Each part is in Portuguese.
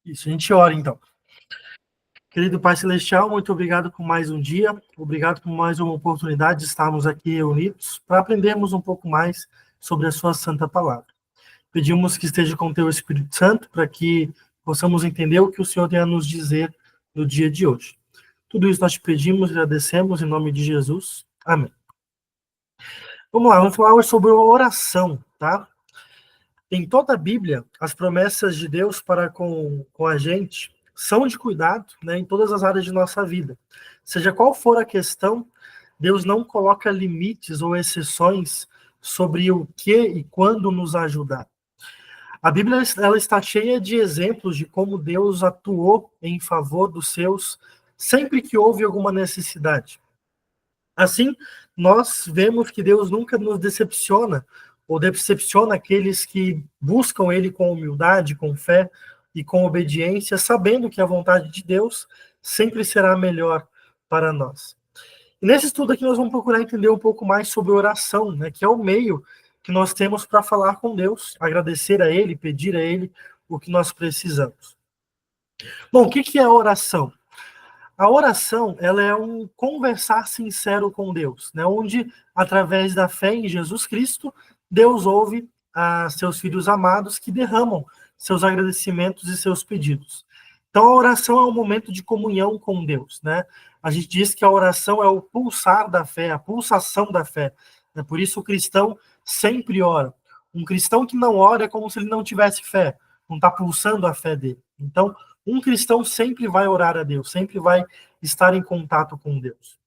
Isso, a gente ora então. Querido Pai Celestial, muito obrigado por mais um dia, obrigado por mais uma oportunidade de estarmos aqui reunidos para aprendermos um pouco mais sobre a sua santa palavra. Pedimos que esteja com o teu Espírito Santo para que possamos entender o que o Senhor tem a nos dizer no dia de hoje. Tudo isso nós te pedimos e agradecemos em nome de Jesus. Amém. Vamos lá, vamos falar hoje sobre oração, tá? Em toda a Bíblia, as promessas de Deus para com a gente são de cuidado, né, em todas as áreas de nossa vida. Seja qual for a questão, Deus não coloca limites ou exceções sobre o que e quando nos ajudar. A Bíblia ela está cheia de exemplos de como Deus atuou em favor dos seus sempre que houve alguma necessidade. Assim, nós vemos que Deus nunca nos decepciona, ou decepciona aqueles que buscam Ele com humildade, com fé e com obediência, sabendo que a vontade de Deus sempre será melhor para nós. E nesse estudo aqui nós vamos procurar entender um pouco mais sobre oração, né, que é o meio que nós temos para falar com Deus, agradecer a Ele, pedir a Ele o que nós precisamos. Bom, o que é a oração? A oração, ela é um conversar sincero com Deus, né? Onde, através da fé em Jesus Cristo, Deus ouve a seus filhos amados que derramam seus agradecimentos e seus pedidos. Então, a oração é um momento de comunhão com Deus, né? A gente diz que a oração é o pulsar da fé, a pulsação da fé. Né? Por isso, o cristão sempre ora. Um cristão que não ora é como se ele não tivesse fé, não está pulsando a fé dele. Então, um cristão sempre vai orar a Deus, sempre vai estar em contato com Deus.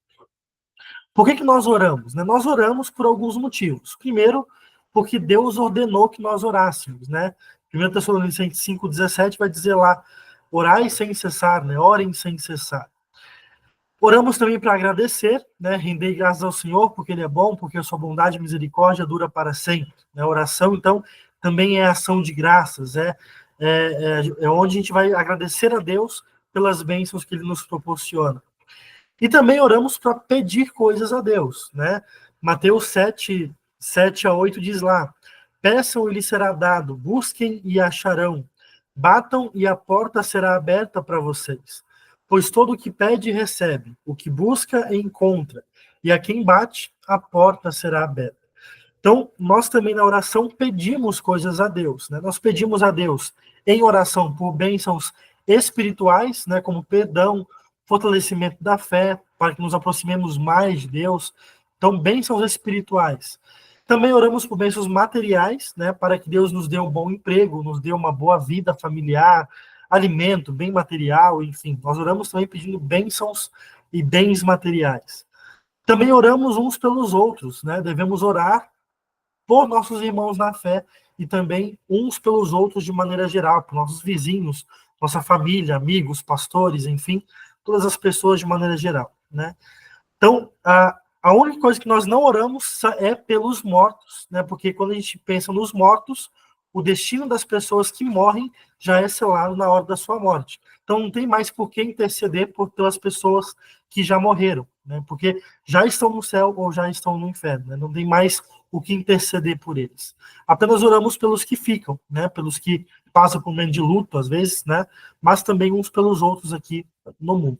Por que nós oramos? Né? Nós oramos por alguns motivos. Primeiro, porque Deus ordenou que nós orássemos. Né? 1 Tessalonicenses 5,17 vai dizer lá, orai sem cessar, né? Orem sem cessar. Oramos também para agradecer, né? Render graças ao Senhor, porque Ele é bom, porque a sua bondade e misericórdia dura para sempre. Né? A oração, então, também é ação de graças, é onde a gente vai agradecer a Deus pelas bênçãos que Ele nos proporciona. E também oramos para pedir coisas a Deus, né? Mateus 7:7-8 diz lá, peçam e lhes será dado, busquem e acharão, batam e a porta será aberta para vocês. Pois todo o que pede, recebe, o que busca, encontra, e a quem bate, a porta será aberta. Então, nós também na oração pedimos coisas a Deus, né? Nós pedimos a Deus em oração por bênçãos espirituais, né? Como perdão, fortalecimento da fé, para que nos aproximemos mais de Deus. Então, bênçãos espirituais. Também oramos por bênçãos materiais, né? Para que Deus nos dê um bom emprego, nos dê uma boa vida familiar, alimento, bem material, enfim. Nós oramos também pedindo bênçãos e bens materiais. Também oramos uns pelos outros, né? Devemos orar por nossos irmãos na fé e também uns pelos outros de maneira geral, por nossos vizinhos, nossa família, amigos, pastores, enfim, todas as pessoas de maneira geral, né? Então, a única coisa que nós não oramos é pelos mortos, né? Porque quando a gente pensa nos mortos, o destino das pessoas que morrem já é selado na hora da sua morte. Então, não tem mais por que interceder pelas pessoas que já morreram, né? Porque já estão no céu ou já estão no inferno, né? Não tem mais o que interceder por eles. Apenas oramos pelos que ficam, né? Pelos que passam por um momento de luto, às vezes, né? Mas também uns pelos outros aqui no mundo.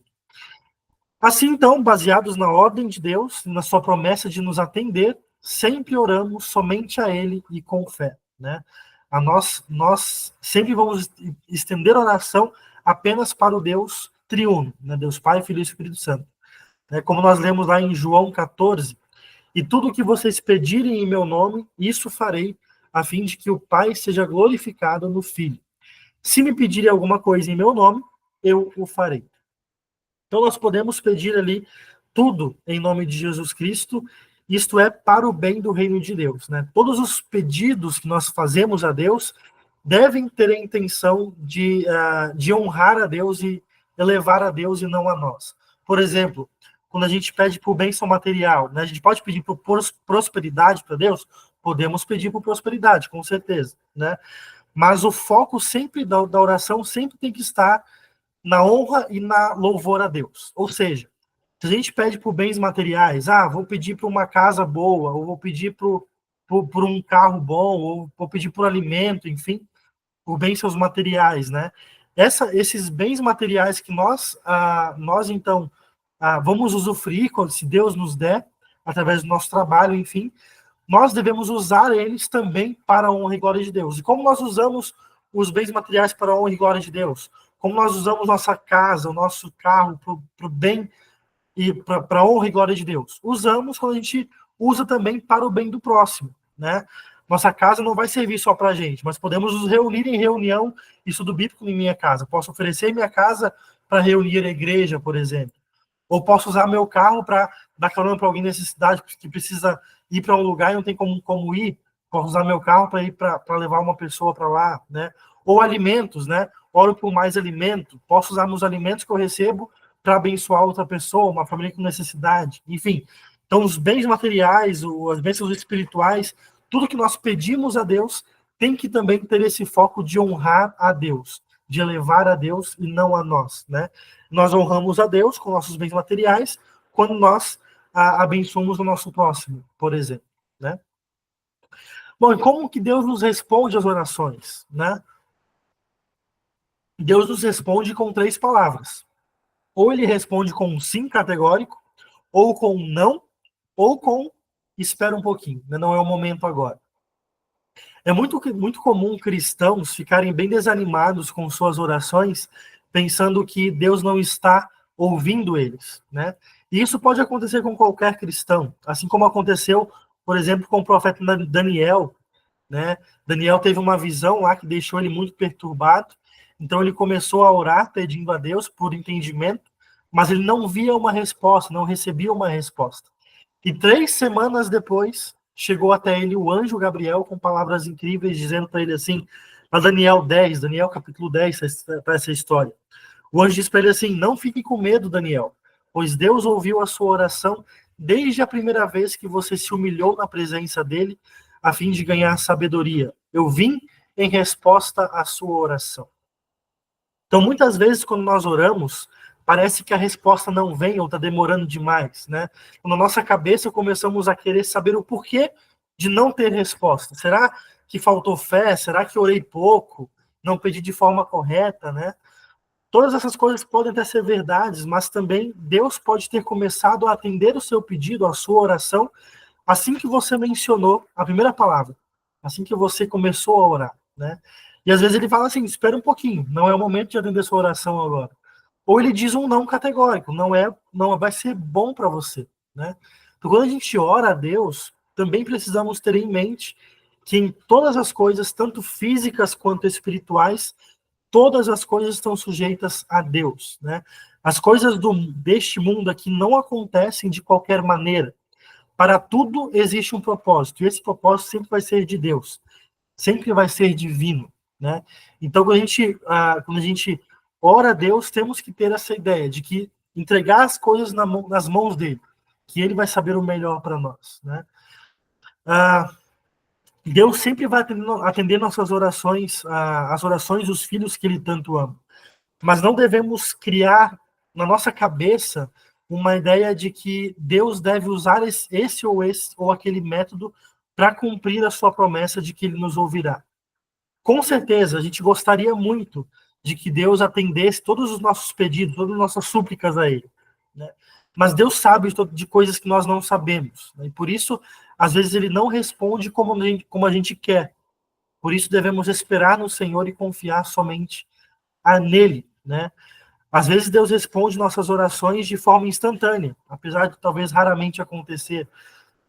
Assim, então, baseados na ordem de Deus, na sua promessa de nos atender, sempre oramos somente a Ele e com fé, né? Nós sempre vamos estender a oração apenas para o Deus triuno, né? Deus Pai, Filho e Espírito Santo. Como nós lemos lá em João 14, e tudo o que vocês pedirem em meu nome, isso farei, a fim de que o Pai seja glorificado no Filho. Se me pedirem alguma coisa em meu nome, eu o farei. Então nós podemos pedir ali tudo em nome de Jesus Cristo, isto é para o bem do reino de Deus, né? Todos os pedidos que nós fazemos a Deus devem ter a intenção de honrar a Deus e elevar a Deus e não a nós. Por exemplo, quando a gente pede por bênção material, né? A gente pode pedir por prosperidade para Deus? Podemos pedir por prosperidade, com certeza, né? Mas o foco sempre da oração sempre tem que estar na honra e na louvor a Deus. Ou seja, se a gente pede por bens materiais, vou pedir por uma casa boa, ou vou pedir por um carro bom, ou vou pedir por alimento, enfim, por bênçãos materiais, né? esses bens materiais que nós então, vamos usufruir, se Deus nos der, através do nosso trabalho, enfim, nós devemos usar eles também para a honra e glória de Deus. E como nós usamos os bens materiais para a honra e glória de Deus? Como nós usamos nossa casa, o nosso carro para o bem e para a honra e glória de Deus? Usamos quando a gente usa também para o bem do próximo, né? Nossa casa não vai servir só para a gente, mas podemos nos reunir em reunião, estudo bíblico em minha casa. Posso oferecer minha casa para reunir a igreja, por exemplo. Ou posso usar meu carro para dar carona para alguém nessa cidade que precisa ir para um lugar e não tem como ir. Posso usar meu carro para ir para levar uma pessoa para lá, né? Ou alimentos, né? Oro por mais alimento. Posso usar meus alimentos que eu recebo para abençoar outra pessoa, uma família com necessidade. Enfim, então os bens materiais, as bênçãos espirituais, tudo que nós pedimos a Deus tem que também ter esse foco de honrar a Deus, de elevar a Deus e não a nós, né? Nós honramos a Deus com nossos bens materiais quando nós abençoamos o nosso próximo, por exemplo, né? Bom, e como que Deus nos responde às orações, né? Deus nos responde com 3 palavras. Ou ele responde com um sim categórico, ou com um não, ou com espera um pouquinho, né? Não é o momento agora. É muito comum cristãos ficarem bem desanimados com suas orações, pensando que Deus não está ouvindo eles, né? E isso pode acontecer com qualquer cristão, assim como aconteceu, por exemplo, com o profeta Daniel, né? Daniel teve uma visão lá que deixou ele muito perturbado, então ele começou a orar pedindo a Deus por entendimento, mas ele não via uma resposta, não recebia uma resposta. E 3 semanas depois, chegou até ele o anjo Gabriel com palavras incríveis, dizendo para ele assim, a Daniel 10, Daniel capítulo 10, para essa história. O anjo diz para ele assim, não fique com medo, Daniel, pois Deus ouviu a sua oração desde a primeira vez que você se humilhou na presença dele, a fim de ganhar sabedoria. Eu vim em resposta à sua oração. Então, muitas vezes, quando nós oramos, parece que a resposta não vem ou está demorando demais, né? Na nossa cabeça começamos a querer saber o porquê de não ter resposta. Será que faltou fé? Será que orei pouco? Não pedi de forma correta, né? Todas essas coisas podem até ser verdades, mas também Deus pode ter começado a atender o seu pedido, a sua oração, assim que você mencionou a primeira palavra, assim que você começou a orar, né? E às vezes ele fala assim, espera um pouquinho, não é o momento de atender sua oração agora. Ou ele diz um não categórico, não vai ser bom para você, né? Então, quando a gente ora a Deus, também precisamos ter em mente que em todas as coisas, tanto físicas quanto espirituais, todas as coisas estão sujeitas a Deus, né? As coisas deste mundo aqui não acontecem de qualquer maneira. Para tudo existe um propósito, e esse propósito sempre vai ser de Deus, sempre vai ser divino, né? Então, quando a gente ora a Deus, temos que ter essa ideia de que entregar as coisas nas mãos dele, que ele vai saber o melhor para nós, né? Deus sempre vai atender nossas orações, as orações dos filhos que ele tanto ama. Mas não devemos criar na nossa cabeça uma ideia de que Deus deve usar esse ou aquele método para cumprir a sua promessa de que ele nos ouvirá. Com certeza, a gente gostaria muito de que Deus atendesse todos os nossos pedidos, todas as nossas súplicas a ele, né? Mas Deus sabe de coisas que nós não sabemos, né? E por isso, às vezes, ele não responde como a gente quer. Por isso, devemos esperar no Senhor e confiar somente nele, né? Às vezes Deus responde nossas orações de forma instantânea, apesar de talvez raramente acontecer.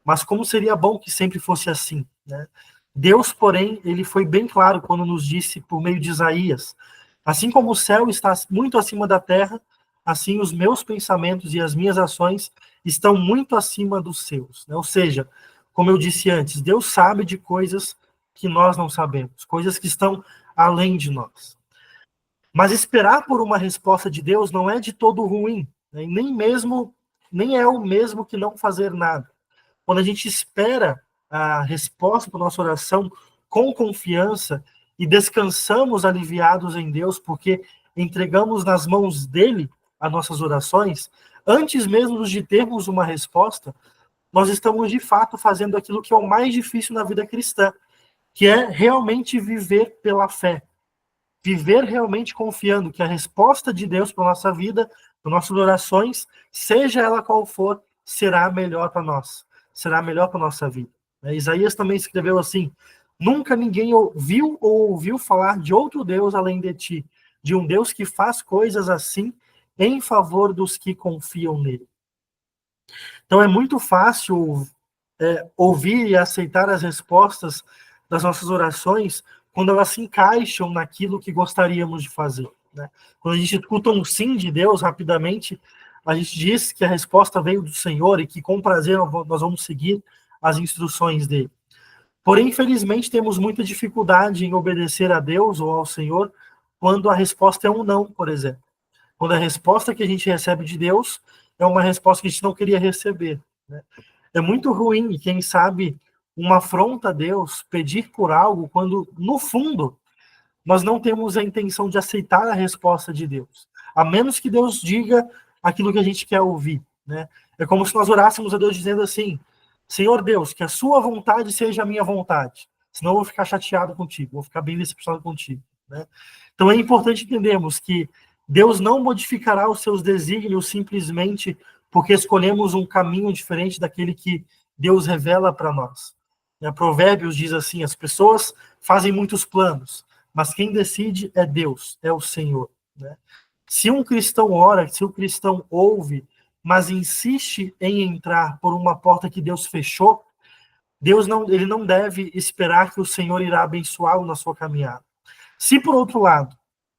Mas como seria bom que sempre fosse assim, né? Deus, porém, ele foi bem claro quando nos disse por meio de Isaías, assim como o céu está muito acima da terra, assim os meus pensamentos e as minhas ações estão muito acima dos seus, né? Ou seja, como eu disse antes, Deus sabe de coisas que nós não sabemos, coisas que estão além de nós. Mas esperar por uma resposta de Deus não é de todo ruim, né? Nem é o mesmo que não fazer nada. Quando a gente espera a resposta para a nossa oração com confiança e descansamos aliviados em Deus, porque entregamos nas mãos dele as nossas orações, antes mesmo de termos uma resposta, nós estamos de fato fazendo aquilo que é o mais difícil na vida cristã, que é realmente viver pela fé. viver realmente confiando que a resposta de Deus para a nossa vida, para nossas orações, seja ela qual for, será melhor para nós, será melhor para a nossa vida. Isaías também escreveu assim: nunca ninguém ouviu ou ouviu falar de outro Deus além de ti, de um Deus que faz coisas assim em favor dos que confiam nele. Então é muito fácil ouvir e aceitar as respostas das nossas orações quando elas se encaixam naquilo que gostaríamos de fazer. Né? Quando a gente escuta um sim de Deus, rapidamente, a gente diz que a resposta veio do Senhor e que com prazer nós vamos seguir as instruções dele. Porém, infelizmente, temos muita dificuldade em obedecer a Deus ou ao Senhor quando a resposta é um não, por exemplo. Quando a resposta que a gente recebe de Deus é uma resposta que a gente não queria receber. Né? É muito ruim, e quem sabe, uma afronta a Deus, pedir por algo, quando, no fundo, nós não temos a intenção de aceitar a resposta de Deus. A menos que Deus diga aquilo que a gente quer ouvir. Né? É como se nós orássemos a Deus dizendo assim: Senhor Deus, que a sua vontade seja a minha vontade. Senão eu vou ficar chateado contigo, vou ficar bem decepcionado contigo. Né? Então é importante entendermos que Deus não modificará os seus desígnios simplesmente porque escolhemos um caminho diferente daquele que Deus revela para nós. Provérbios diz assim: as pessoas fazem muitos planos, mas quem decide é Deus, é o Senhor. Né? Se um cristão ora, se um cristão ouve, mas insiste em entrar por uma porta que Deus fechou, ele não deve esperar que o Senhor irá abençoá-lo na sua caminhada. Se, por outro lado,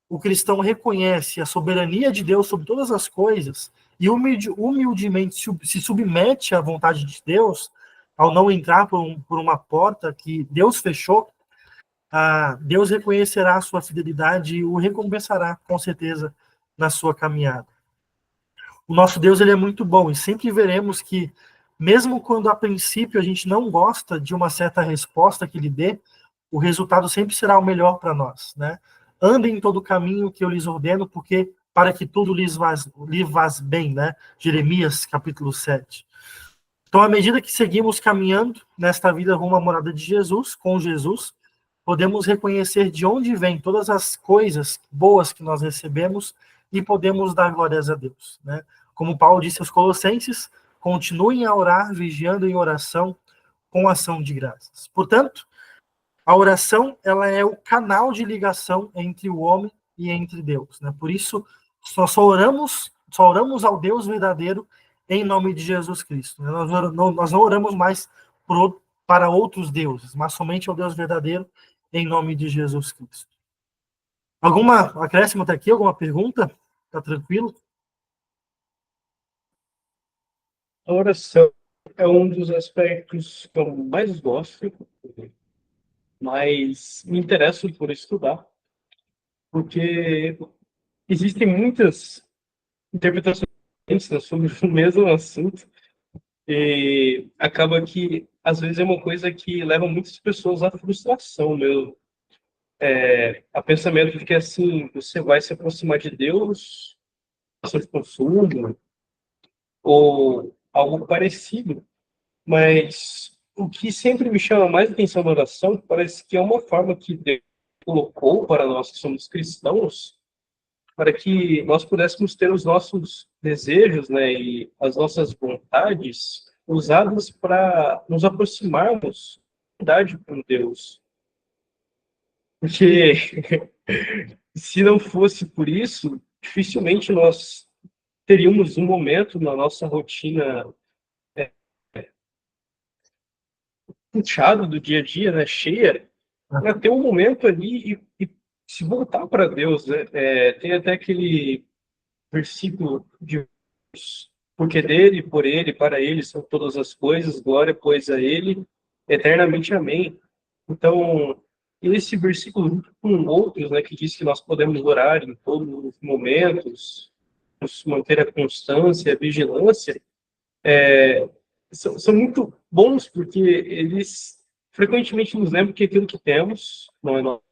o cristão reconhece a soberania de Deus sobre todas as coisas e humildemente se submete à vontade de Deus, ao não entrar por uma porta que Deus fechou, Deus reconhecerá a sua fidelidade e o recompensará, com certeza, na sua caminhada. O nosso Deus, ele é muito bom, e sempre veremos que, mesmo quando a princípio a gente não gosta de uma certa resposta que ele dê, o resultado sempre será o melhor para nós. Né? Andem em todo o caminho que eu lhes ordeno, porque para que tudo lhes vaz bem. Né? Jeremias, capítulo 7. Então, à medida que seguimos caminhando nesta vida rumo à morada de Jesus, com Jesus, podemos reconhecer de onde vêm todas as coisas boas que nós recebemos e podemos dar glórias a Deus. Né? Como Paulo disse aos Colossenses, continuem a orar, vigiando em oração, com ação de graças. Portanto, a oração, ela é o canal de ligação entre o homem e entre Deus. Né? Por isso, nós só oramos ao Deus verdadeiro em nome de Jesus Cristo. Né? Nós não oramos mais para outros deuses, mas somente ao Deus verdadeiro em nome de Jesus Cristo. Alguma acréscimo até aqui? Alguma pergunta? Tá tranquilo? A oração é um dos aspectos que eu mais gosto, mas me interesso por estudar, porque existem muitas interpretações sobre o mesmo assunto, e acaba que, às vezes, é uma coisa que leva muitas pessoas à frustração mesmo. A pensamento de que, assim, você vai se aproximar de Deus, de consumo, ou algo parecido. Mas o que sempre me chama mais atenção na oração parece que é uma forma que Deus colocou para nós que somos cristãos, para que nós pudéssemos ter os nossos desejos, né, e as nossas vontades usadas para nos aproximarmos da verdade com Deus. Porque se não fosse por isso, dificilmente nós teríamos um momento na nossa rotina puxado do dia a dia, né, cheia, para ter um momento ali e se voltar para Deus, né? Tem até aquele versículo de porque dele, por ele, para ele são todas as coisas, glória, pois a ele, eternamente amém. Então, esse versículo, junto com outros, né, que diz que nós podemos orar em todos os momentos, nos manter a constância, a vigilância, são muito bons porque eles frequentemente nos lembram que aquilo que temos não é nosso,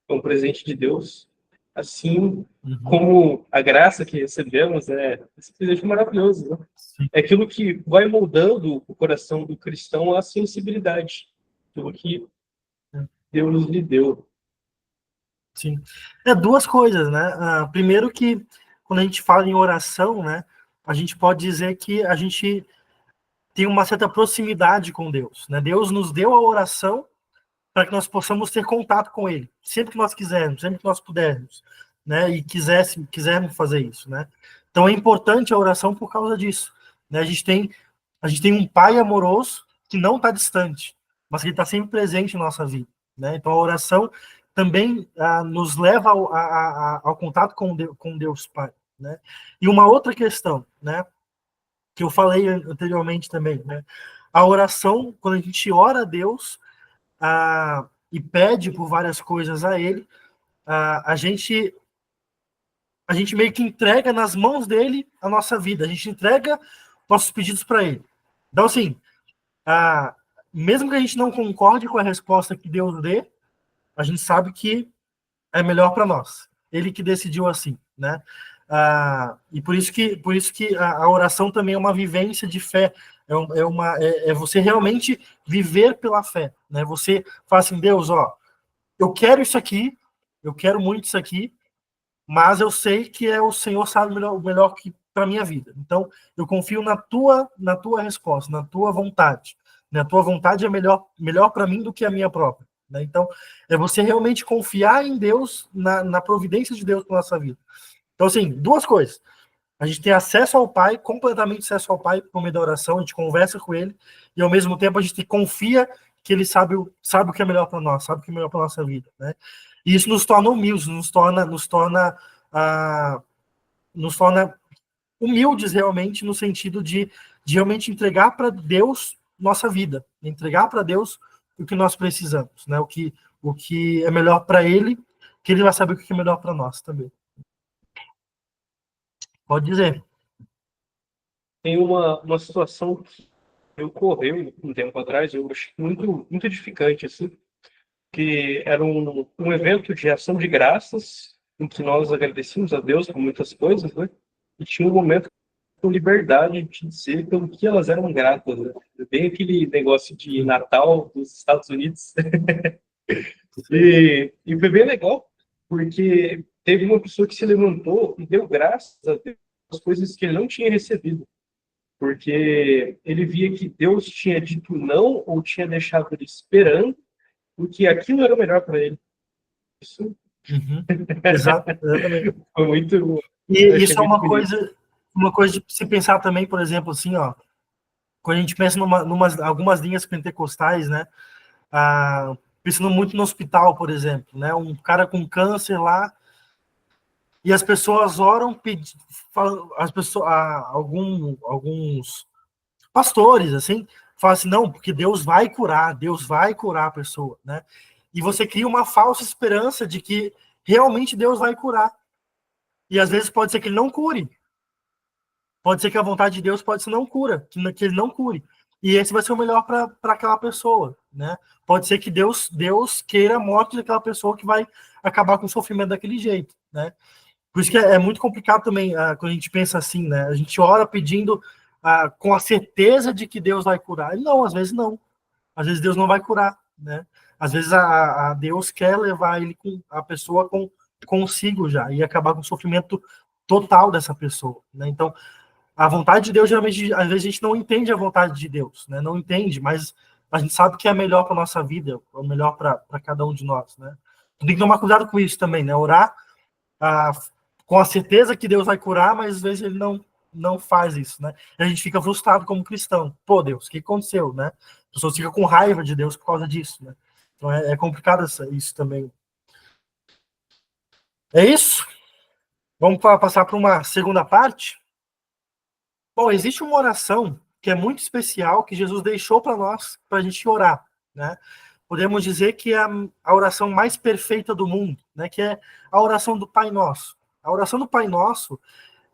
é um presente de Deus, assim como a graça que recebemos é simplesmente maravilhoso. Né? É aquilo que vai moldando o coração do cristão à sensibilidade, aquilo que Deus lhe deu. Sim. Duas coisas, né? Primeiro que, quando a gente fala em oração, né, a gente pode dizer que a gente tem uma certa proximidade com Deus, né? Deus nos deu a oração para que nós possamos ter contato com Ele, sempre que nós quisermos, sempre que nós pudermos, né? E quisermos fazer isso, né? Então é importante a oração por causa disso, né? A gente tem um Pai amoroso que não está distante, mas que está sempre presente em nossa vida, né? Então a oração também nos leva ao contato com Deus Pai, né? E uma outra questão, né? Que eu falei anteriormente também, né? A oração, quando a gente ora a Deus e pede por várias coisas a Ele, a gente meio que entrega nas mãos dele a nossa vida, a gente entrega nossos pedidos para Ele. Então, assim, ah, mesmo que a gente não concorde com a resposta que Deus dê, a gente sabe que é melhor para nós. Ele que decidiu assim, né? E por isso que a oração também é uma vivência de fé, é você realmente viver pela fé, né? Você fala assim, Deus, ó, eu quero isso aqui, eu quero muito isso aqui, mas eu sei que o Senhor sabe o melhor que para minha vida. Então, eu confio na tua resposta, na tua vontade. Né? A tua vontade é melhor para mim do que a minha própria. Né? Então, é você realmente confiar em Deus, na providência de Deus para nossa vida. Então, assim, duas coisas. A gente tem acesso ao Pai, completamente acesso ao Pai por meio da oração, a gente conversa com Ele, e ao mesmo tempo a gente confia que Ele sabe o que é melhor para nós, sabe o que é melhor para nossa vida, né? E isso nos torna humildes, ah, nos torna humildes realmente, no sentido de realmente entregar para Deus nossa vida, entregar para Deus o que nós precisamos, né? O que é melhor para Ele, que Ele vai saber o que é melhor para nós também. Pode dizer. Tem uma situação que ocorreu um tempo atrás, eu achei muito, muito edificante, assim, que era um evento de ação de graças, em que nós agradecíamos a Deus por muitas coisas, né? E tinha um momento com liberdade de dizer pelo que elas eram gratas, né? Bem aquele negócio de Natal dos Estados Unidos. E foi bem legal, porque teve uma pessoa que se levantou e deu graças a Deus as coisas que ele não tinha recebido, porque ele via que Deus tinha dito não ou tinha deixado ele esperando, porque aquilo era o melhor para ele. Isso Exatamente. foi muito. E Achei isso é muito uma bonito. coisa de se pensar também, por exemplo, assim, ó, quando a gente pensa algumas linhas pentecostais, né? Pensando muito no hospital, por exemplo, né? Um cara com câncer lá, e as pessoas oram, as pessoas, alguns pastores, assim, falam assim, não, porque Deus vai curar a pessoa, né? E você cria uma falsa esperança de que realmente Deus vai curar. E às vezes pode ser que ele não cure. Pode ser que a vontade de Deus pode ser não cura, que ele não cure. E esse vai ser o melhor para aquela pessoa, né? Pode ser que Deus queira a morte daquela pessoa que vai acabar com o sofrimento daquele jeito, né? Por isso que é muito complicado também quando a gente pensa assim, né? A gente ora pedindo com a certeza de que Deus vai curar. E não, às vezes não. Às vezes Deus não vai curar, né? Às vezes a Deus quer levar a pessoa consigo já e acabar com o sofrimento total dessa pessoa, né? Então, a vontade de Deus, geralmente, às vezes a gente não entende a vontade de Deus, né? Não entende, mas a gente sabe que é melhor para nossa vida, é o melhor para cada um de nós, né? Tem que tomar cuidado com isso também, né? Orar ah, com a certeza que Deus vai curar, mas às vezes ele não faz isso, né? E a gente fica frustrado como cristão. Pô, Deus, o que aconteceu, né? As pessoas ficam com raiva de Deus por causa disso, né? Então é complicado isso também. É isso? Vamos passar para uma segunda parte? Bom, existe uma oração que é muito especial, que Jesus deixou para nós, para a gente orar, né? Podemos dizer que é a oração mais perfeita do mundo, né? Que é a oração do Pai Nosso. A oração do Pai Nosso,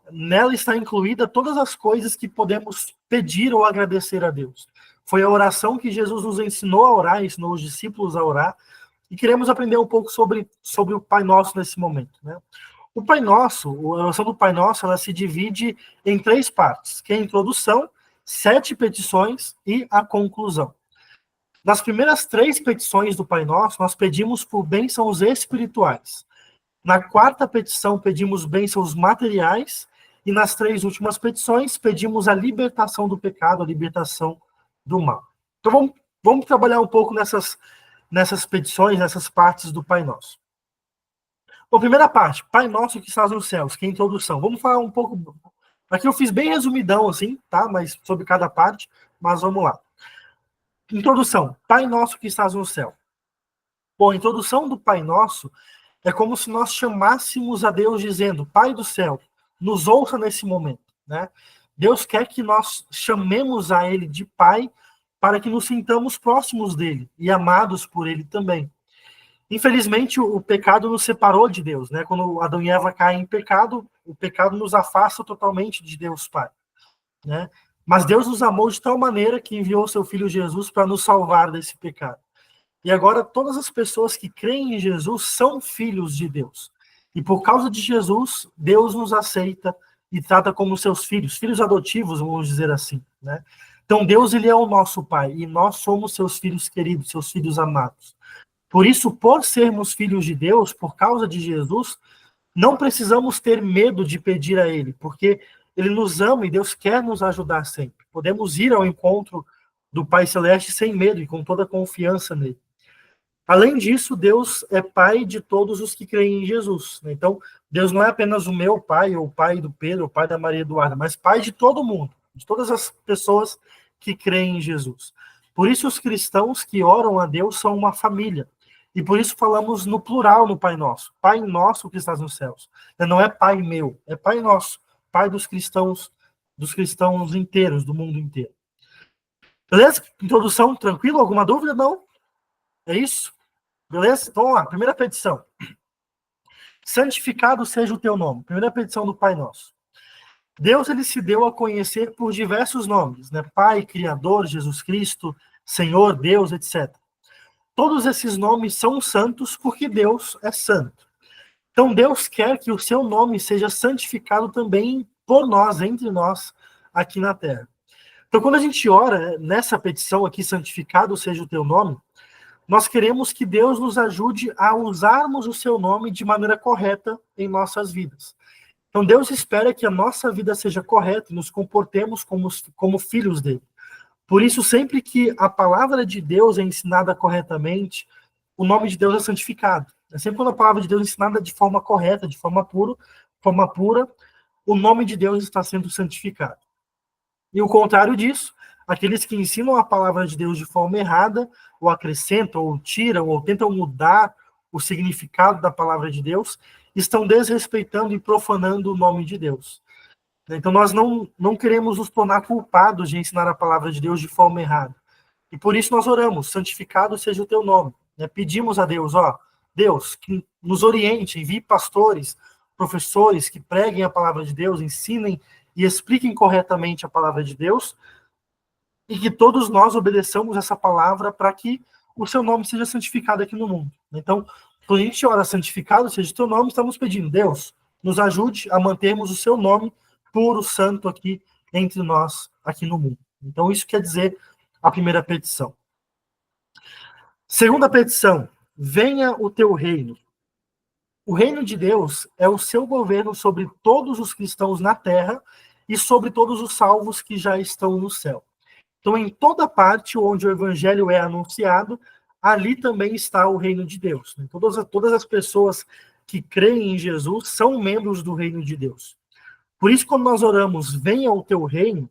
nela está incluída todas as coisas que podemos pedir ou agradecer a Deus. Foi a oração que Jesus nos ensinou a orar, ensinou os discípulos a orar, e queremos aprender um pouco sobre o Pai Nosso nesse momento, né? O Pai Nosso, a oração do Pai Nosso, ela se divide em três partes, que é a introdução, 7 petições e a conclusão. Nas primeiras 3 petições do Pai Nosso, nós pedimos por bênçãos espirituais. Na quarta petição, pedimos bênçãos materiais. E nas 3 últimas petições, pedimos a libertação do pecado, a libertação do mal. Então, vamos trabalhar um pouco nessas petições, nessas partes do Pai Nosso. Bom, primeira parte, Pai Nosso que estás nos céus, que é a introdução. Vamos falar um pouco... Aqui eu fiz bem resumidão, assim, tá? Mas sobre cada parte, mas vamos lá. Introdução, Pai Nosso que estás no céu. Bom, a introdução do Pai Nosso é como se nós chamássemos a Deus dizendo, Pai do céu, nos ouça nesse momento, né? Deus quer que nós chamemos a Ele de Pai para que nos sintamos próximos dEle e amados por Ele também. Infelizmente, o pecado nos separou de Deus, né? Quando Adão e Eva caem em pecado, o pecado nos afasta totalmente de Deus Pai, né? Mas Deus nos amou de tal maneira que enviou seu Filho Jesus para nos salvar desse pecado. E agora todas as pessoas que creem em Jesus são filhos de Deus. E por causa de Jesus, Deus nos aceita e trata como seus filhos, filhos adotivos, vamos dizer assim, né? Então Deus, ele é o nosso Pai e nós somos seus filhos queridos, seus filhos amados. Por isso, por sermos filhos de Deus, por causa de Jesus, não precisamos ter medo de pedir a Ele, porque Ele nos ama e Deus quer nos ajudar sempre. Podemos ir ao encontro do Pai Celeste sem medo e com toda confiança nele. Além disso, Deus é Pai de todos os que creem em Jesus. Então, Deus não é apenas o meu Pai, ou o Pai do Pedro, ou o Pai da Maria Eduarda, mas Pai de todo mundo, de todas as pessoas que creem em Jesus. Por isso, os cristãos que oram a Deus são uma família. E por isso falamos no plural no Pai Nosso. Pai nosso que estás nos céus. Não é Pai meu, é Pai nosso. Pai dos cristãos inteiros, do mundo inteiro. Beleza? Introdução, tranquilo? Alguma dúvida? Não? É isso? Beleza? Então, vamos lá. Primeira petição. Santificado seja o teu nome. Primeira petição do Pai Nosso. Deus, ele se deu a conhecer por diversos nomes, né? Pai, Criador, Jesus Cristo, Senhor, Deus, etc. Todos esses nomes são santos porque Deus é santo. Então, Deus quer que o seu nome seja santificado também por nós, entre nós, aqui na Terra. Então, quando a gente ora nessa petição aqui, santificado seja o teu nome, nós queremos que Deus nos ajude a usarmos o seu nome de maneira correta em nossas vidas. Então, Deus espera que a nossa vida seja correta e nos comportemos como filhos dele. Por isso, sempre que a palavra de Deus é ensinada corretamente, o nome de Deus é santificado. Sempre quando a palavra de Deus é ensinada de forma correta, de forma pura, o nome de Deus está sendo santificado. E o contrário disso, aqueles que ensinam a palavra de Deus de forma errada, ou acrescentam, ou tiram, ou tentam mudar o significado da palavra de Deus, estão desrespeitando e profanando o nome de Deus. Então nós não queremos nos tornar culpados de ensinar a palavra de Deus de forma errada. E por isso nós oramos, santificado seja o teu nome. Pedimos a Deus, Deus, que nos oriente, envie pastores, professores que preguem a palavra de Deus, ensinem e expliquem corretamente a palavra de Deus, e que todos nós obedeçamos essa palavra para que o seu nome seja santificado aqui no mundo. Então, quando a gente ora santificado seja o teu nome, estamos pedindo, Deus, nos ajude a mantermos o seu nome puro, santo aqui entre nós, aqui no mundo. Então, isso quer dizer a primeira petição. Segunda petição, venha o teu reino. O reino de Deus é o seu governo sobre todos os cristãos na terra e sobre todos os salvos que já estão no céu. Então, em toda parte onde o evangelho é anunciado, ali também está o reino de Deus. Todas as pessoas que creem em Jesus são membros do reino de Deus. Por isso, quando nós oramos, venha o teu reino,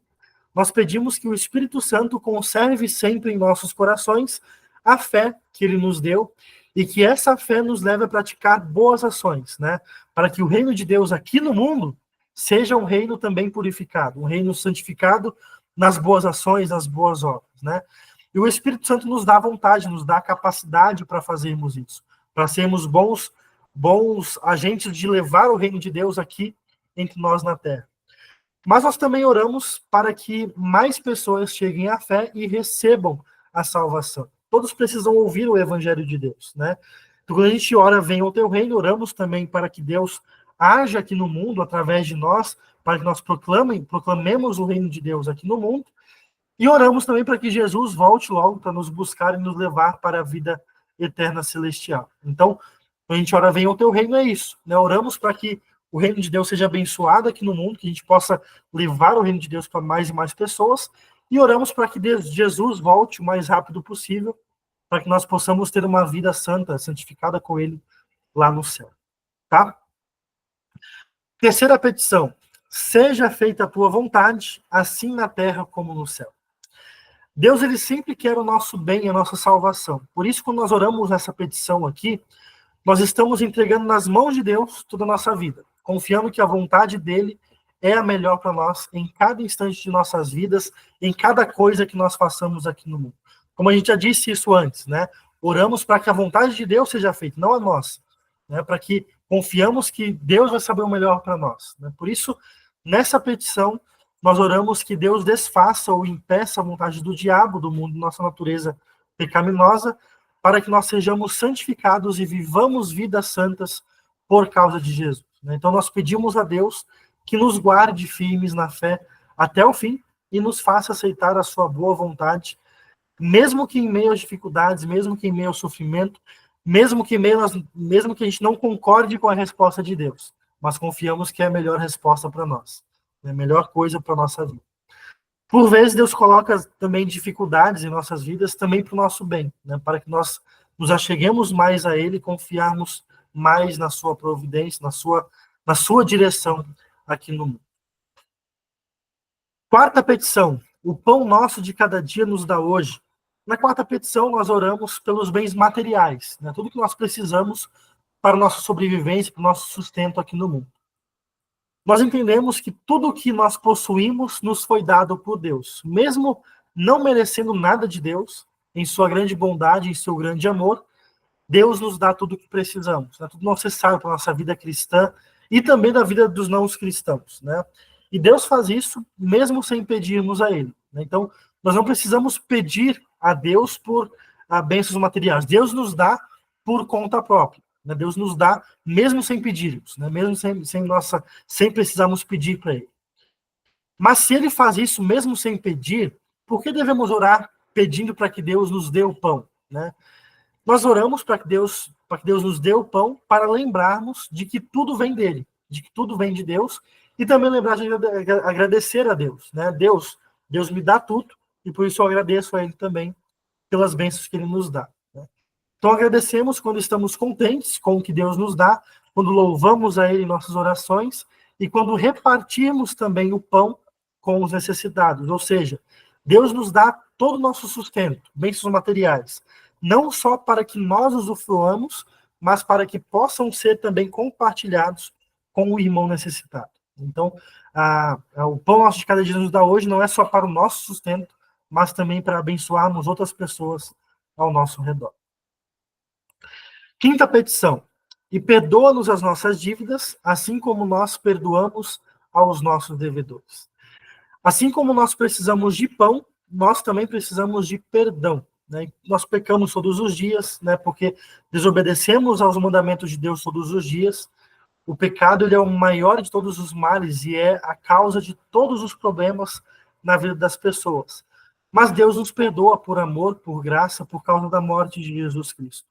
nós pedimos que o Espírito Santo conserve sempre em nossos corações a fé que ele nos deu e que essa fé nos leve a praticar boas ações, né? Para que o reino de Deus aqui no mundo seja um reino também purificado, um reino santificado nas boas ações, nas boas obras, né? E o Espírito Santo nos dá vontade, nos dá capacidade para fazermos isso, para sermos bons agentes de levar o reino de Deus aqui entre nós na Terra. Mas nós também oramos para que mais pessoas cheguem à fé e recebam a salvação. Todos precisam ouvir o Evangelho de Deus, né? Então, quando a gente ora, venha o teu reino, oramos também para que Deus haja aqui no mundo através de nós, para que nós proclamemos o reino de Deus aqui no mundo, e oramos também para que Jesus volte logo para nos buscar e nos levar para a vida eterna celestial. Então, Quando a gente ora, venha o teu reino, é isso, né? Oramos para que o reino de Deus seja abençoado aqui no mundo, que a gente possa levar o reino de Deus para mais e mais pessoas, e oramos para que Jesus volte o mais rápido possível, para que nós possamos ter uma vida santa, santificada com ele lá no céu, tá? Terceira petição: seja feita a tua vontade, assim na terra como no céu. Deus, ele sempre quer o nosso bem e a nossa salvação. Por isso, quando nós oramos essa petição aqui, nós estamos entregando nas mãos de Deus toda a nossa vida, confiando que a vontade dele é a melhor para nós em cada instante de nossas vidas, em cada coisa que nós façamos aqui no mundo. Como a gente já disse isso antes, né? Oramos para que a vontade de Deus seja feita, não a nossa, né? Para que confiamos que Deus vai saber o melhor para nós, né? Por isso, nessa petição, nós oramos que Deus desfaça ou impeça a vontade do diabo, do mundo, nossa natureza pecaminosa, para que nós sejamos santificados e vivamos vidas santas por causa de Jesus. Então, nós pedimos a Deus que nos guarde firmes na fé até o fim e nos faça aceitar a sua boa vontade, mesmo que em meio às dificuldades, mesmo que em meio ao sofrimento, mesmo que a gente não concorde com a resposta de Deus, mas confiamos que é a melhor resposta para nós, é a melhor coisa para a nossa vida. Por vezes, Deus coloca também dificuldades em nossas vidas, também para o nosso bem, né? Para que nós nos acheguemos mais a Ele, confiarmos mais na sua providência, na sua direção aqui no mundo. Quarta petição: o pão nosso de cada dia nos dá hoje. Na quarta petição, nós oramos pelos bens materiais, né? Tudo que nós precisamos para a nossa sobrevivência, para o nosso sustento aqui no mundo. Nós entendemos que tudo o que nós possuímos nos foi dado por Deus. Mesmo não merecendo nada de Deus, em sua grande bondade, em seu grande amor, Deus nos dá tudo o que precisamos, né? Tudo necessário para a nossa vida cristã e também da vida dos não cristãos, né? E Deus faz isso mesmo sem pedirmos a Ele, né? Então, nós não precisamos pedir a Deus por bênçãos materiais. Deus nos dá por conta própria, né? Deus nos dá mesmo sem pedirmos, né? Mesmo sem precisarmos pedir para Ele. Mas se Ele faz isso mesmo sem pedir, por que devemos orar pedindo para que Deus nos dê o pão, né? Nós oramos para que Deus nos dê o pão, para lembrarmos de que tudo vem dele, de que tudo vem de Deus, e também lembrar de agradecer a Deus, né? Deus me dá tudo, e por isso eu agradeço a Ele também pelas bênçãos que Ele nos dá, né? Então agradecemos quando estamos contentes com o que Deus nos dá, quando louvamos a Ele em nossas orações, e quando repartimos também o pão com os necessitados, ou seja, Deus nos dá todo o nosso sustento, bênçãos materiais, não só para que nós usufruamos, mas para que possam ser também compartilhados com o irmão necessitado. Então, o pão nosso de cada dia nos dá hoje não é só para o nosso sustento, mas também para abençoarmos outras pessoas ao nosso redor. Quinta petição: e perdoa-nos as nossas dívidas, assim como nós perdoamos aos nossos devedores. Assim como nós precisamos de pão, nós também precisamos de perdão, né? Nós pecamos todos os dias, né? Porque desobedecemos aos mandamentos de Deus todos os dias. O pecado, ele é o maior de todos os males e é a causa de todos os problemas na vida das pessoas. Mas Deus nos perdoa por amor, por graça, por causa da morte de Jesus Cristo.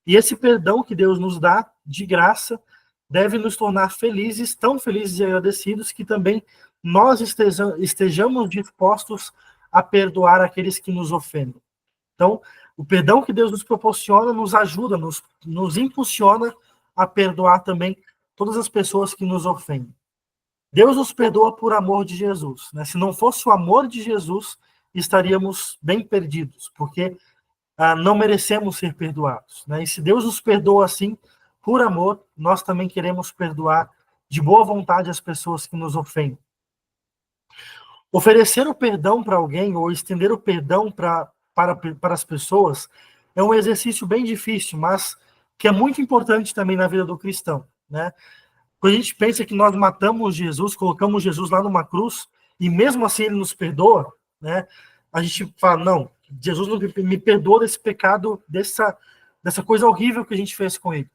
E esse perdão que Deus nos dá, de graça, deve nos tornar felizes, tão felizes e agradecidos, que também nós estejamos dispostos a perdoar aqueles que nos ofendem. Então, o perdão que Deus nos proporciona nos ajuda, nos impulsiona a perdoar também todas as pessoas que nos ofendem. Deus nos perdoa por amor de Jesus, né? Se não fosse o amor de Jesus, estaríamos bem perdidos, porque não merecemos ser perdoados, né? E se Deus nos perdoa assim, por amor, nós também queremos perdoar de boa vontade as pessoas que nos ofendem. Oferecer o perdão para alguém ou estender o perdão para as pessoas é um exercício bem difícil, mas que é muito importante também na vida do cristão, né? Quando a gente pensa que nós matamos Jesus, colocamos Jesus lá numa cruz, e mesmo assim ele nos perdoa, né? A gente fala, não, Jesus não me perdoa desse pecado, dessa coisa horrível que a gente fez com ele.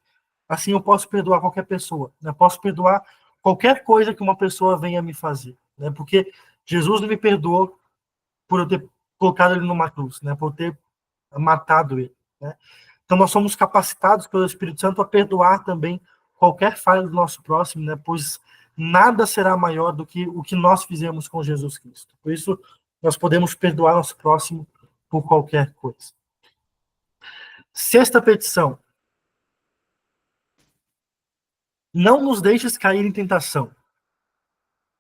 Assim eu posso perdoar qualquer pessoa, né? Posso perdoar qualquer coisa que uma pessoa venha me fazer, né? Porque Jesus não me perdoou por eu ter colocado ele numa cruz, né? Por ter matado ele, né? Então, nós somos capacitados pelo Espírito Santo a perdoar também qualquer falha do nosso próximo, né? Pois nada será maior do que o que nós fizemos com Jesus Cristo. Por isso, nós podemos perdoar nosso próximo por qualquer coisa. Sexta petição. Não nos deixes cair em tentação.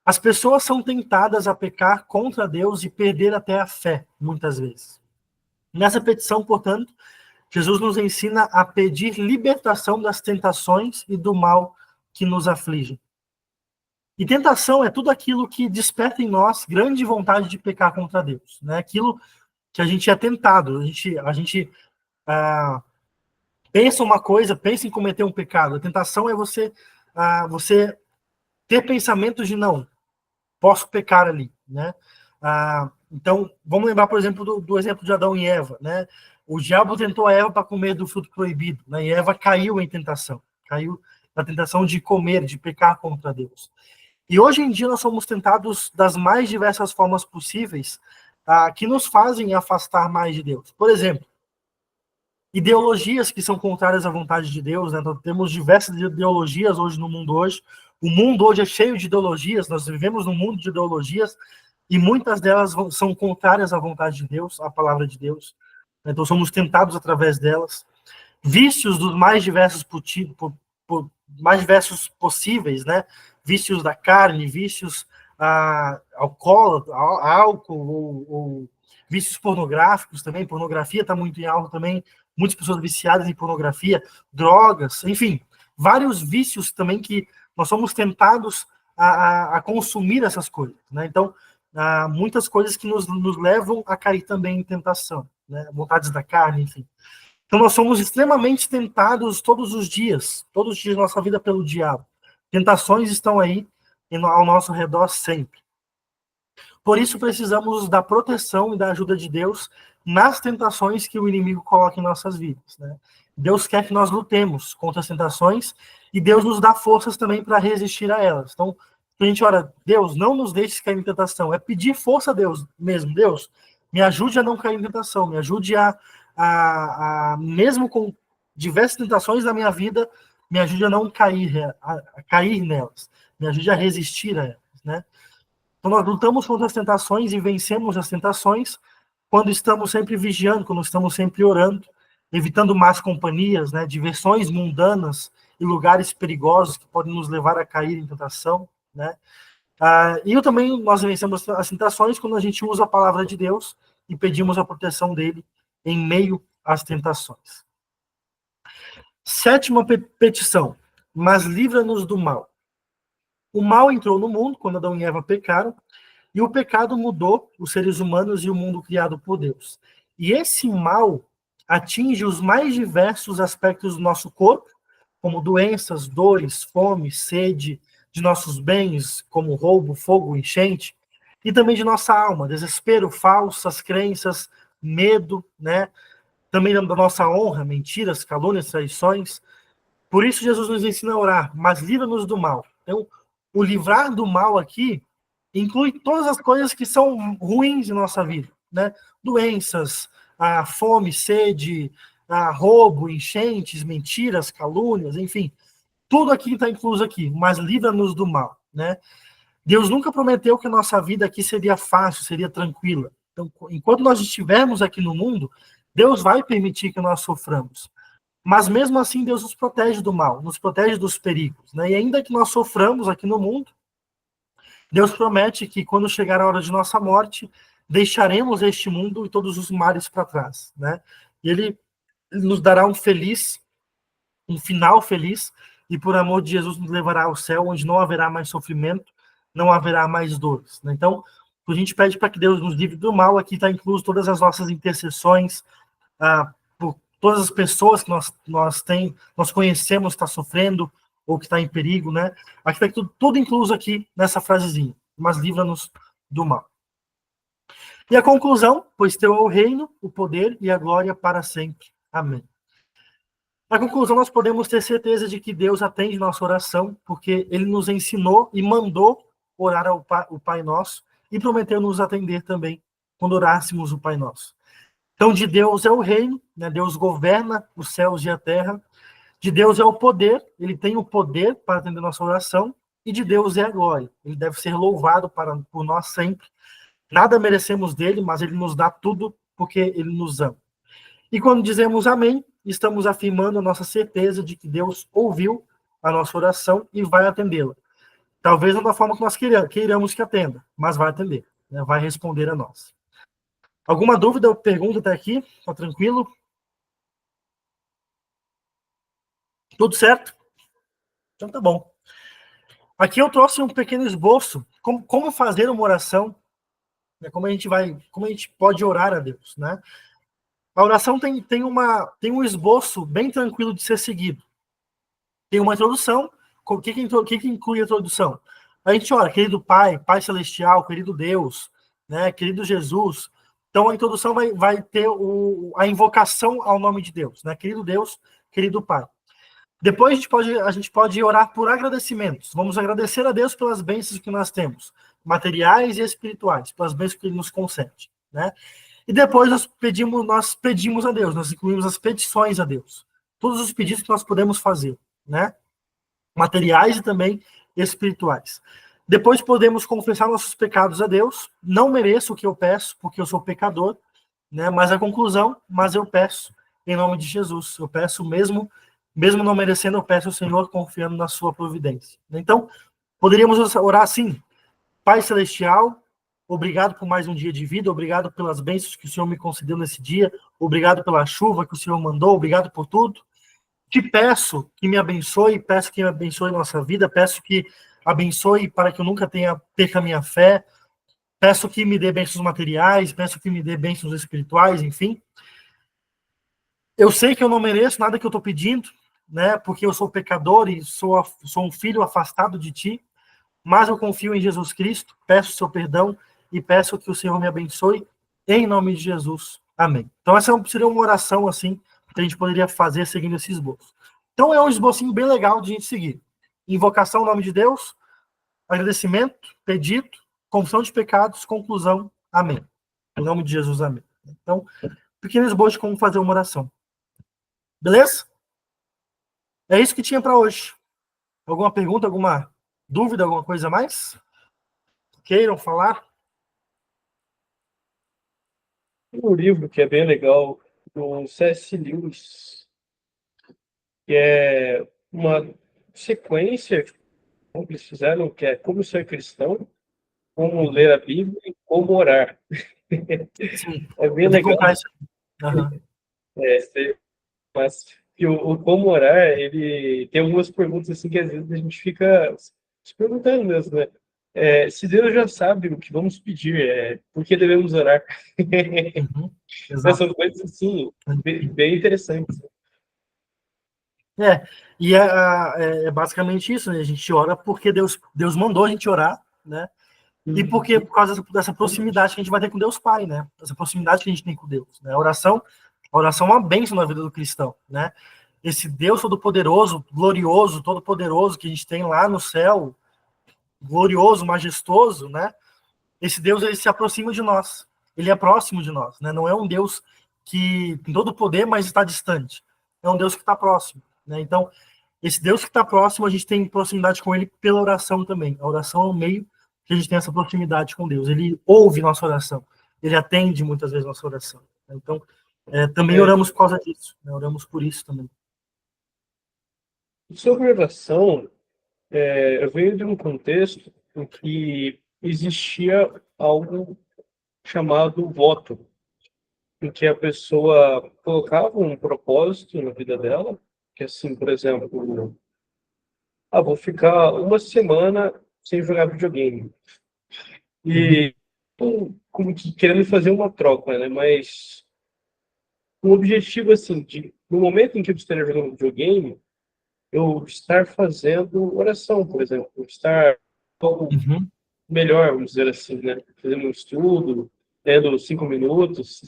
As pessoas são tentadas a pecar contra Deus e perder até a fé, muitas vezes. Nessa petição, portanto, Jesus nos ensina a pedir libertação das tentações e do mal que nos aflige. E tentação é tudo aquilo que desperta em nós grande vontade de pecar contra Deus, né? Aquilo que a gente é tentado, a gente pensa uma coisa, pensa em cometer um pecado. A tentação é você ter pensamentos de não, posso pecar ali, né? Então, vamos lembrar, por exemplo, do exemplo de Adão e Eva, né? O diabo tentou a Eva para comer do fruto proibido, né? E Eva caiu em tentação, caiu na tentação de comer, de pecar contra Deus. E hoje em dia nós somos tentados das mais diversas formas possíveis, que nos fazem afastar mais de Deus. Por exemplo, ideologias que são contrárias à vontade de Deus, né? Nós temos diversas ideologias hoje no mundo hoje. O mundo hoje é cheio de ideologias, nós vivemos num mundo de ideologias, e muitas delas são contrárias à vontade de Deus, à palavra de Deus. Então somos tentados através delas. Vícios dos mais diversos mais diversos possíveis, né? Vícios da carne, vícios álcool, ou vícios pornográficos também. Pornografia está muito em alta também. Muitas pessoas viciadas em pornografia, drogas, enfim, vários vícios também que nós somos tentados a consumir essas coisas, né? Então, muitas coisas que nos levam a cair também em tentação, né? Vontades da carne, enfim. Então, nós somos extremamente tentados todos os dias da nossa vida pelo diabo. Tentações estão aí ao nosso redor sempre. Por isso, precisamos da proteção e da ajuda de Deus nas tentações que o inimigo coloca em nossas vidas, né? Deus quer que nós lutemos contra as tentações e Deus nos dá forças também para resistir a elas. Então, a gente ora, Deus, não nos deixe cair em tentação. É pedir força a Deus mesmo. Deus, me ajude a não cair em tentação. Me ajude mesmo com diversas tentações da minha vida, me ajude a não cair, a cair nelas. Me ajude a resistir a elas, né? Então, nós lutamos contra as tentações e vencemos as tentações quando estamos sempre vigiando, quando estamos sempre orando, evitando más companhias, né, diversões mundanas e lugares perigosos que podem nos levar a cair em tentação, né? E também nós vencemos as tentações quando a gente usa a palavra de Deus e pedimos a proteção dele em meio às tentações. Sétima petição, mas livra-nos do mal. O mal entrou no mundo quando Adão e Eva pecaram, e o pecado mudou os seres humanos e o mundo criado por Deus. E esse mal atinge os mais diversos aspectos do nosso corpo, como doenças, dores, fome, sede, de nossos bens, como roubo, fogo, enchente, e também de nossa alma, desespero, falsas crenças, medo, né? Também da nossa honra, mentiras, calúnias, traições. Por isso Jesus nos ensina a orar, mas livra-nos do mal. Então, o livrar do mal aqui inclui todas as coisas que são ruins em nossa vida, né? Doenças, fome, sede, roubo, enchentes, mentiras, calúnias, enfim. Tudo aqui está incluso aqui, mas livra-nos do mal, né? Deus nunca prometeu que a nossa vida aqui seria fácil, seria tranquila. Então, enquanto nós estivermos aqui no mundo, Deus vai permitir que nós soframos. Mas mesmo assim, Deus nos protege do mal, nos protege dos perigos, né? E ainda que nós soframos aqui no mundo, Deus promete que quando chegar a hora de nossa morte, deixaremos este mundo e todos os mares para trás, né? E Ele nos dará um final feliz, e por amor de Jesus nos levará ao céu, onde não haverá mais sofrimento, não haverá mais dores, né? Então, a gente pede para que Deus nos livre do mal. Aqui está incluso todas as nossas intercessões, por todas as pessoas que nós conhecemos que está sofrendo ou que está em perigo, né? Aqui está tudo incluso aqui nessa frasezinha, mas livra-nos do mal. E a conclusão, pois teu é o reino, o poder e a glória para sempre. Amém. Na conclusão, nós podemos ter certeza de que Deus atende nossa oração, porque Ele nos ensinou e mandou orar o Pai Nosso e prometeu nos atender também quando orássemos o Pai Nosso. Então, de Deus é o reino, né? Deus governa os céus e a terra. De Deus é o poder, ele tem o poder para atender nossa oração. E de Deus é a glória. Ele deve ser louvado por nós sempre. Nada merecemos dele, mas ele nos dá tudo porque ele nos ama. E quando dizemos amém, estamos afirmando a nossa certeza de que Deus ouviu a nossa oração e vai atendê-la. Talvez não da forma que nós queiramos que atenda, mas vai atender, né? Vai responder a nós. Alguma dúvida ou pergunta até aqui? Tá tranquilo? Tudo certo? Então tá bom. Aqui eu trouxe um pequeno esboço, como fazer uma oração, né? Como a gente pode orar a Deus, né? A oração tem um esboço bem tranquilo de ser seguido. Tem uma introdução. O que inclui a introdução? A gente ora, querido Pai, Pai Celestial, querido Deus, né, querido Jesus. Então a introdução vai ter a invocação ao nome de Deus, né? Querido Deus, querido Pai. Depois a gente pode orar por agradecimentos. Vamos agradecer a Deus pelas bênçãos que nós temos, materiais e espirituais, pelas bênçãos que Ele nos concede, né? E depois nós pedimos a Deus, nós incluímos as petições a Deus. Todos os pedidos que nós podemos fazer, né? Materiais e também espirituais. Depois podemos confessar nossos pecados a Deus. Não mereço o que eu peço, porque eu sou pecador, né? Mas a conclusão, mas eu peço em nome de Jesus. Eu peço mesmo não merecendo, eu peço ao Senhor confiando na sua providência. Então, poderíamos orar assim: Pai Celestial, obrigado por mais um dia de vida, obrigado pelas bênçãos que o Senhor me concedeu nesse dia, obrigado pela chuva que o Senhor mandou, obrigado por tudo. Te peço que me abençoe, peço que me abençoe nossa vida, peço que abençoe para que eu nunca perca a minha fé, peço que me dê bênçãos materiais, peço que me dê bênçãos espirituais, enfim. Eu sei que eu não mereço nada que eu estou pedindo, né? Porque eu sou pecador e sou um filho afastado de ti, mas eu confio em Jesus Cristo, peço o seu perdão e peço que o Senhor me abençoe, em nome de Jesus. Amém. Então essa seria uma oração, assim, que a gente poderia fazer seguindo esse esboço. Então é um esbocinho bem legal de a gente seguir. Invocação ao nome de Deus, agradecimento, pedido, confissão de pecados, conclusão, amém. Em nome de Jesus, amém. Então, pequeno esboço de como fazer uma oração. Beleza? É isso que tinha para hoje. Alguma pergunta, alguma dúvida, alguma coisa a mais? Queiram falar? Tem um livro que é bem legal, do C.S. Lewis, que é uma sequência que eles fizeram, que é Como Ser Cristão, Como Ler a Bíblia e Como Orar. Sim. É bem Eu vou legal. colocar isso. Uhum. Mas que o Como Orar, ele tem algumas perguntas assim que às vezes a gente fica se perguntando mesmo, né? Se Deus já sabe o que vamos pedir, por que devemos orar? Uhum. Exato. São coisas assim, bem interessantes. É, e é basicamente isso, né? A gente ora porque Deus mandou a gente orar, né? E porque por causa dessa proximidade que a gente vai ter com Deus Pai, né? Essa proximidade que a gente tem com Deus, né? A oração é uma bênção na vida do cristão, né? Esse Deus todo-poderoso, glorioso, todo-poderoso que a gente tem lá no céu, glorioso, majestoso, né? Esse Deus, ele se aproxima de nós. Ele é próximo de nós, né? Não é um Deus que tem todo o poder, mas está distante. É um Deus que está próximo, né? Então, esse Deus que está próximo, a gente tem proximidade com ele pela oração também. A oração é o meio que a gente tem essa proximidade com Deus. Ele ouve nossa oração. Ele atende muitas vezes nossa oração. Então, também oramos por causa disso, né? Oramos por isso também. Sobre oração, eu venho de um contexto em que existia algo chamado voto, em que a pessoa colocava um propósito na vida dela, que assim, por exemplo, vou ficar uma semana sem jogar videogame. E como que querendo fazer uma troca, né? Mas o objetivo, assim, no momento em que eu esteja jogando videogame, eu estar fazendo oração, por exemplo, estar algo Uhum. melhor, vamos dizer assim, né? Fazendo um estudo, tendo 5 minutos,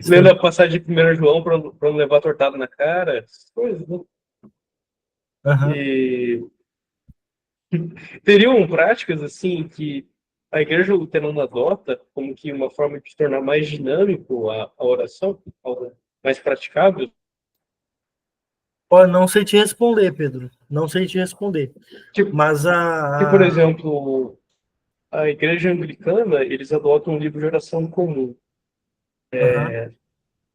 lendo a passagem de 1 João para não levar tortada na cara, essas coisas, né? Uhum. E teriam práticas, assim, que a igreja luterana adota como que uma forma de tornar mais dinâmico a oração, algo mais praticável. Olha, não sei te responder, Pedro. Não sei te responder. Tipo, Mas por exemplo, a igreja anglicana, eles adotam um livro de oração comum, Aham,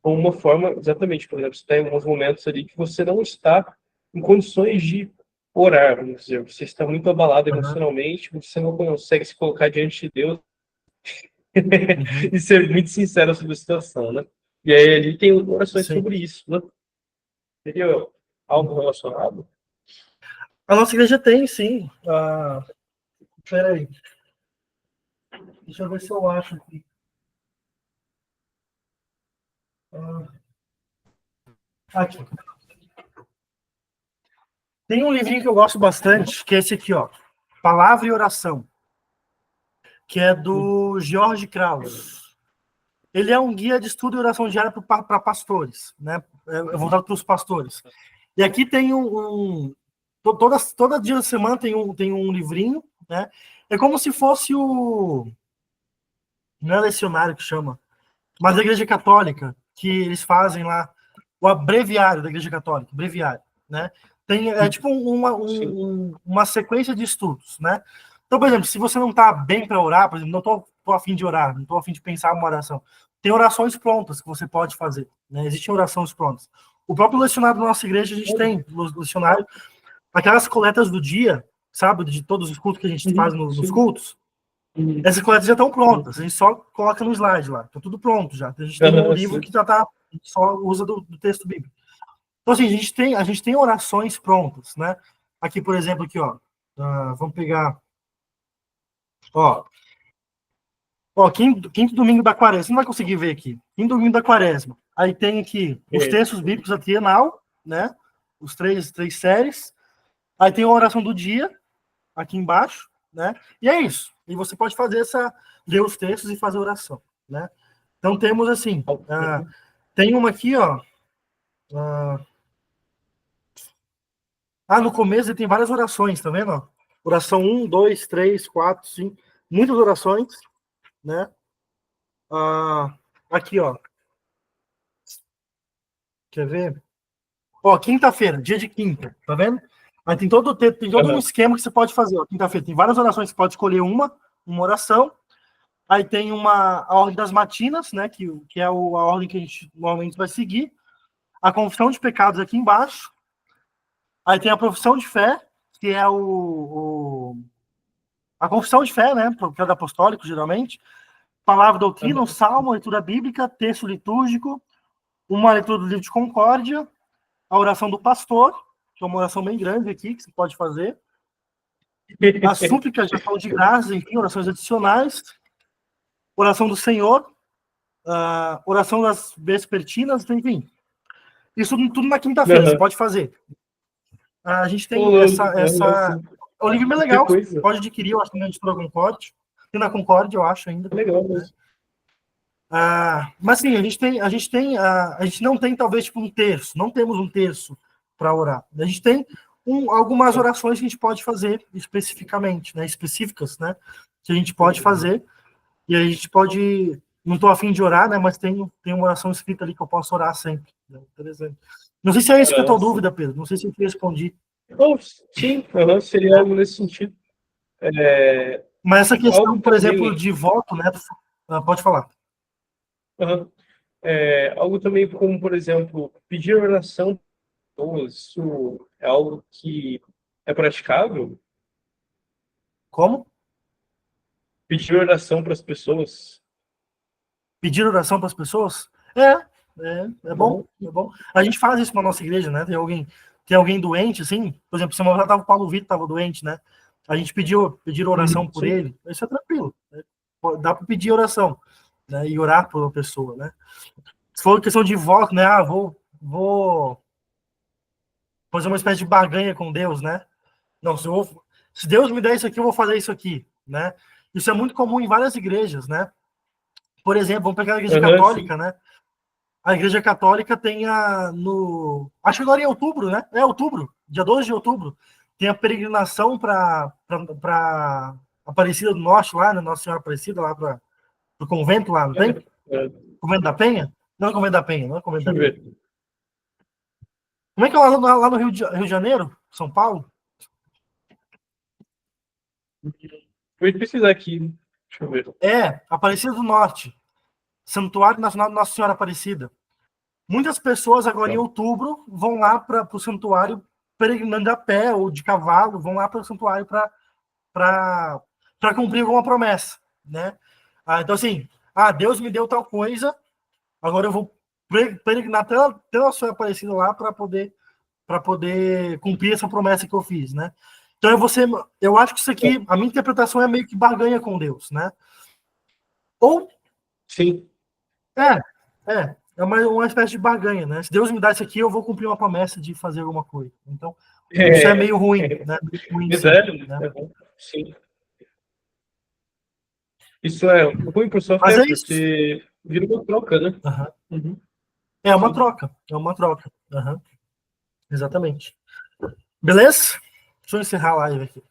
como uma forma, exatamente, por exemplo, você tem alguns momentos ali que você não está em condições de orar, vamos dizer, você está muito abalado aham, emocionalmente, você não consegue se colocar diante de Deus uhum, e ser muito sincero sobre a situação, né? E aí ali tem orações sim. sobre isso, né? Seria algo relacionado? A nossa igreja tem, sim. Peraí, deixa eu ver se eu acho aqui. Ah, aqui. Tem um livrinho que eu gosto bastante, que é esse aqui, ó. Palavra e Oração, que é do George Krauss. Ele é um guia de estudo e oração diária para pastores, né? É voltado para os pastores. E aqui tem toda dia da semana tem um livrinho, né? É como se fosse não é lecionário que chama, mas a Igreja Católica, que eles fazem lá, o abreviário da Igreja Católica, breviário, né? É tipo Sim. uma sequência de estudos, né? Então, por exemplo, se você não está bem para orar, por exemplo, não tô a fim de orar, não estou a fim de pensar uma oração, tem orações prontas que você pode fazer, né? Existem orações prontas. O próprio lecionário da nossa igreja, a gente tem no lecionário aquelas coletas do dia, sabe, de todos os cultos que a gente faz nos Sim. cultos. Essas coletas já estão prontas, a gente só coloca no slide lá, tá tudo pronto já. A gente tem um livro Sim. que já tá, a gente só usa do texto bíblico. Então, assim, a gente tem orações prontas, né? Aqui, por exemplo, aqui, ó, vamos pegar, ó, quinto domingo da quaresma, você não vai conseguir ver aqui, quinto domingo da quaresma. Aí tem aqui os É. textos bíblicos da trienal, né? Os três séries. Aí tem a oração do dia, aqui embaixo, né? E é isso. E você pode fazer ler os textos e fazer oração, né? Então temos assim, tem uma aqui, ó. No começo tem várias orações, tá vendo? Ó? Oração 1, 2, 3, 4, 5, muitas orações, né? Aqui, ó. Quer ver? Ó, quinta-feira, dia de quinta, tá vendo? Aí tem todo um esquema que você pode fazer. Ó, quinta-feira tem várias orações, você pode escolher uma oração. Aí tem a ordem das matinas, né? Que é a ordem que a gente normalmente vai seguir. A confissão de pecados aqui embaixo. Aí tem a profissão de fé, que é a confissão de fé, né? Que é o apostólico, geralmente. Palavra, doutrina, um salmo, leitura bíblica, texto litúrgico, uma leitura do livro de concórdia, a oração do pastor, que é uma oração bem grande aqui, que você pode fazer. A súplica de ação de graças, enfim, orações adicionais. Oração do Senhor, oração das vespertinas, enfim. Isso tudo na quinta-feira, você pode fazer. A gente tem essa. É um livro bem Que legal, você coisa. pode adquirir, eu acho que na editora Concorde. Tem na Concorde, eu acho ainda. Legal Né? mesmo. Mas sim, a gente não tem talvez tipo um terço, não temos um terço para orar. A gente tem algumas orações que a gente pode fazer especificamente, né? Específicas, né? Que a gente pode fazer e a gente pode. Não estou afim de orar, né? Mas tem uma oração escrita ali que eu posso orar sempre. Né? Interessante. Não sei se é isso que é a tua dúvida, Pedro. Não sei se eu te respondi. Oh, sim, seria algo nesse sentido. Mas essa questão, Algo por exemplo, também, de voto, né? Pode falar. algo também como, por exemplo, pedir oração. Isso é algo que é praticável? Como? Pedir oração para as pessoas? Pedir oração para as pessoas? É bom, Uhum. é bom. A gente faz isso na nossa igreja, né? Tem alguém doente, assim, por exemplo, semana passada o Paulo Vitor estava doente, né? A gente pediu oração por Sim. ele, isso é tranquilo. Né? Dá para pedir oração, né? E orar por uma pessoa, né? Se for questão de voto, né? Vou fazer uma espécie de barganha com Deus, né? Não, se Deus me der isso aqui, eu vou fazer isso aqui, né? Isso é muito comum em várias igrejas, né? Por exemplo, vamos pegar a igreja Sim. católica, né? A Igreja Católica tem no. Acho que agora é em outubro, né? É outubro, dia 12 de outubro. Tem a peregrinação para Aparecida do Norte, lá, né? Nossa Senhora Aparecida, lá para o convento, lá, não tem? Convento da Penha? Não é Convento da Penha, não é Convento da Deixa eu Penha. ver. Como é que é lá no Rio de Janeiro? São Paulo? Vou pesquisar aqui. Deixa eu ver. É, Aparecida do Norte. Santuário Nacional de Nossa Senhora Aparecida. Muitas pessoas agora em Então, outubro vão lá para o santuário peregrinando a pé ou de cavalo, vão lá para o santuário para cumprir alguma promessa, né? Então assim, Deus me deu tal coisa, agora eu vou peregrinar até a Senhora Aparecida lá para poder cumprir essa promessa que eu fiz, né? Então eu acho que isso aqui, a minha interpretação é meio que barganha com Deus, né? Ou sim. é uma espécie de barganha, né? Se Deus me dá isso aqui, eu vou cumprir uma promessa de fazer alguma coisa. Então, isso é meio ruim, né? Meio ruim, Mas sim, é, né? é bom. Sim. Isso é ruim pro Mas software é isso. porque vira uma troca, né? Uhum. Uhum. É uma Sim. troca, é uma troca. Uhum. Exatamente. Beleza? Deixa eu encerrar a live aqui.